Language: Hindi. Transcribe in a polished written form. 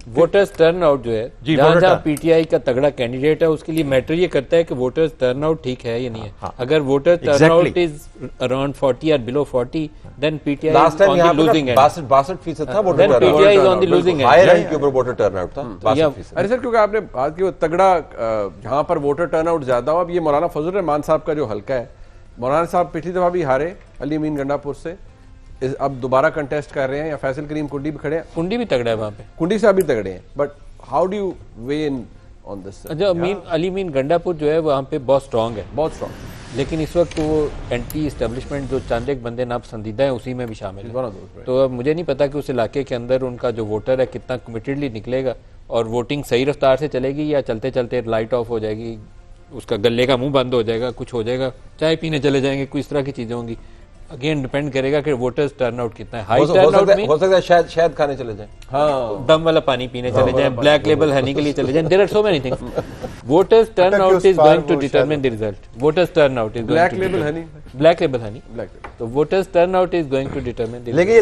वोटर्स टर्न आउट जो है, जहां पीटीआई का तगड़ा कैंडिडेट है, उसके लिए मैटर ये करता है कि वोटर्स टर्न आउट ठीक है या नहीं है। अगर voter turnout is around 40 और below 40, then PTI last time यहाँ लूजिंग एंड 62% था voter then PTI is on the losing end. Higher end के ऊपर वोटर टर्नआउट था 62%। अरे सर, क्योंकि आपने बात की वो तगड़ा जहां पर वोटर टर्नआउट ज्यादा हो, अब ये मौलाना फजल रहमान साहब का जो हल्का है, मौलाना साहब पिछली दफा भी हारे अली अमीन गंडापुर से, अब दोबारा कंटेस्ट कर रहे हैं, या फैसल करीम कुंडी भी खड़े हैं। कुंडी भी तगड़ा है वहां पे, कुंडी से अभी तगड़े हैं, but how do you way in on this? जो अली अमीन गंडापुर जो है वहां पे बहुत स्ट्रांग है, बहुत स्ट्रांग, लेकिन इस वक्त वो एंटी एस्टेब्लिशमेंट जो चंद एक बंदे नापसंदीदा है उसी में भी शामिल है। तो अब मुझे नहीं पता कि उस इलाके के अंदर उनका जो वोटर है कितना कमिटेडली निकलेगा और वोटिंग सही रफ्तार से चलेगी या चलते चलते लाइट ऑफ हो जाएगी, उसका गले का मुंह बंद हो जाएगा, कुछ हो जाएगा, चाय पीने चले जाएंगे, कुछ इस तरह की चीजें होंगी। अगेन डिपेंड करेगा कि वोटर्स टर्नआउट कितना है। हाई टर्नआउट में हो सकता है शायद खाने चले जाएं, हाँ, दम वाला पानी पीने चले जाएं, ब्लैक लेबल हनी के लिए चले जाएं, there are so many things. Voters turnout is going to determine the result. Voters turnout is black label honey, black label honey, तो voters turnout is going to determine the लेकिन